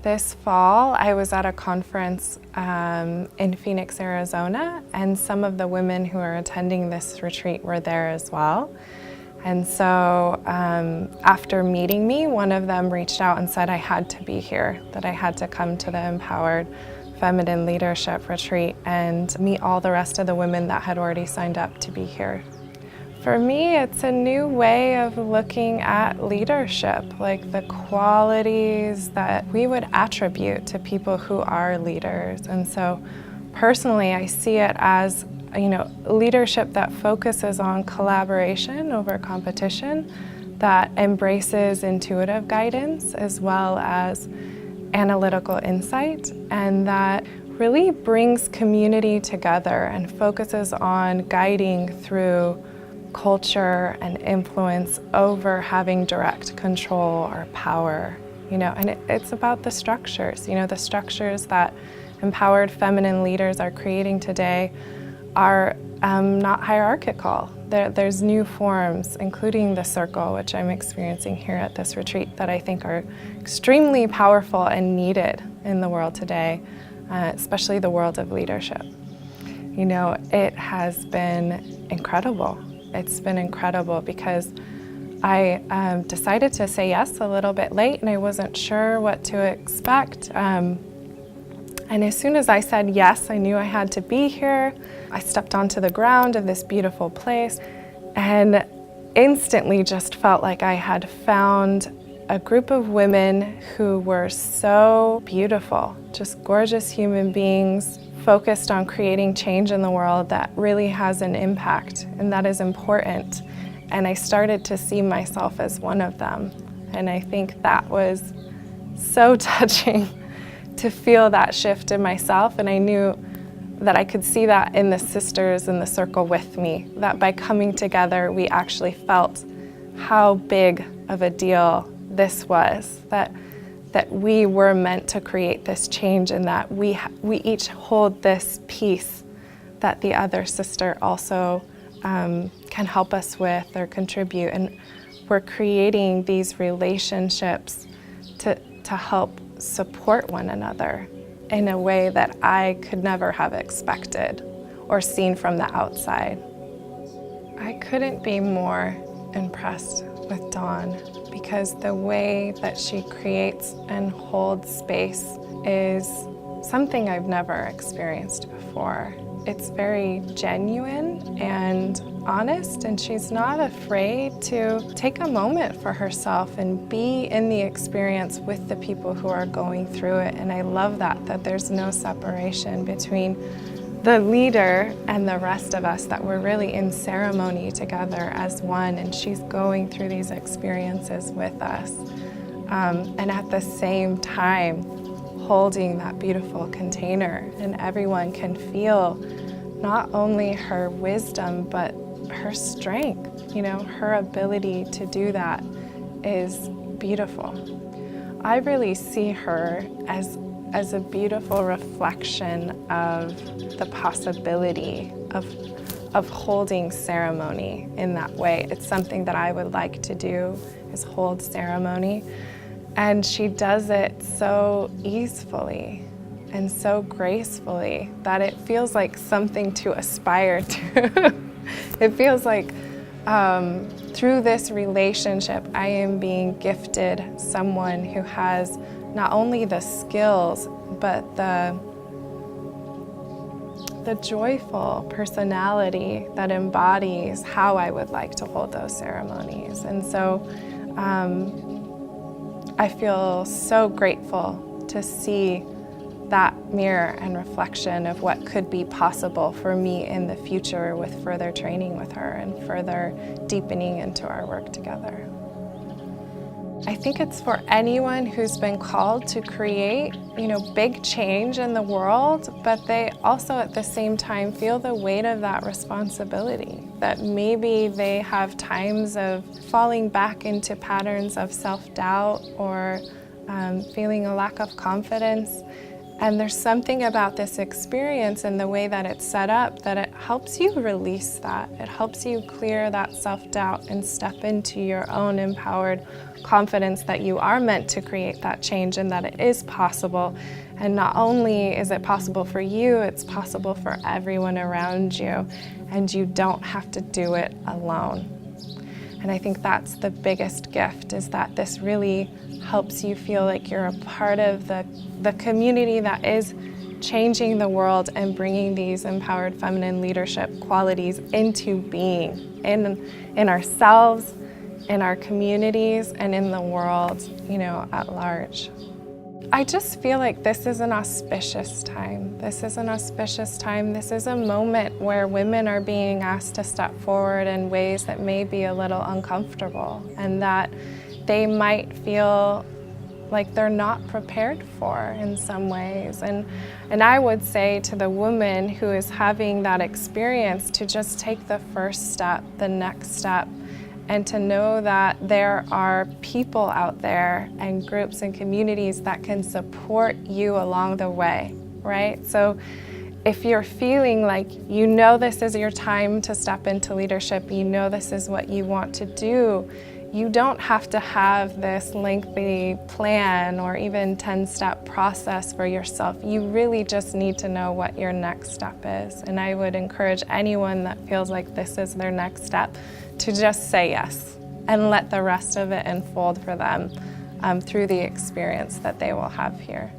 This fall, I was at a conference in Phoenix, Arizona, and some of the women who are attending this retreat were there as well. And so after meeting me, one of them reached out and said I had to be here, that I had to come to the Empowered Feminine Leadership Retreat and meet all the rest of the women that had already signed up to be here. For me, it's a new way of looking at leadership, like the qualities that we would attribute to people who are leaders. And so personally, I see it as, leadership that focuses on collaboration over competition, that embraces intuitive guidance as well as analytical insight, and that really brings community together and focuses on guiding through culture and influence over having direct control or power, and it's about the structures, the structures that empowered feminine leaders are creating today are not hierarchical. There's new forms, including the circle, which I'm experiencing here at this retreat, that I think are extremely powerful and needed in the world today, especially the world of leadership. It has been incredible. It's been incredible because I decided to say yes a little bit late and I wasn't sure what to expect. And as soon as I said yes, I knew I had to be here. I stepped onto the ground of this beautiful place and instantly just felt like I had found a group of women who were so beautiful, just gorgeous human beings, focused on creating change in the world that really has an impact and that is important. And I started to see myself as one of them. And I think that was so touching to feel that shift in myself. And I knew that I could see that in the sisters in the circle with me, that by coming together, we actually felt how big of a deal this was, that we were meant to create this change and that we each hold this piece that the other sister also can help us with or contribute. And we're creating these relationships to help support one another in a way that I could never have expected or seen from the outside. I couldn't be more impressed with Dawn, because the way that she creates and holds space is something I've never experienced before. It's very genuine and honest, and she's not afraid to take a moment for herself and be in the experience with the people who are going through it. And I love that there's no separation between the leader and the rest of us, that we're really in ceremony together as one, and she's going through these experiences with us. And at the same time, holding that beautiful container, and everyone can feel not only her wisdom, but her strength. Her ability to do that is beautiful. I really see her as a beautiful reflection of the possibility of holding ceremony in that way. It's something that I would like to do, is hold ceremony. And she does it so easily and so gracefully that it feels like something to aspire to. It feels like through this relationship, I am being gifted someone who has not only the skills, but the joyful personality that embodies how I would like to hold those ceremonies. And so I feel so grateful to see that mirror and reflection of what could be possible for me in the future with further training with her and further deepening into our work together. I think it's for anyone who's been called to create, big change in the world, but they also at the same time feel the weight of that responsibility, that maybe they have times of falling back into patterns of self-doubt or feeling a lack of confidence. And there's something about this experience and the way that it's set up that it helps you release that. It helps you clear that self-doubt and step into your own empowered confidence that you are meant to create that change and that it is possible. And not only is it possible for you, it's possible for everyone around you. And you don't have to do it alone. And I think that's the biggest gift, is that this really helps you feel like you're a part of the community that is changing the world and bringing these empowered feminine leadership qualities into being in ourselves, in our communities, and in the world, at large. I just feel like this is an auspicious time. This is an auspicious time. This is a moment where women are being asked to step forward in ways that may be a little uncomfortable and that they might feel like they're not prepared for in some ways. And I would say to the woman who is having that experience to just take the first step, the next step, and to know that there are people out there and groups and communities that can support you along the way, right? So if you're feeling like this is your time to step into leadership, this is what you want to do, you don't have to have this lengthy plan or even 10-step process for yourself. You really just need to know what your next step is. And I would encourage anyone that feels like this is their next step to just say yes and let the rest of it unfold for them through the experience that they will have here.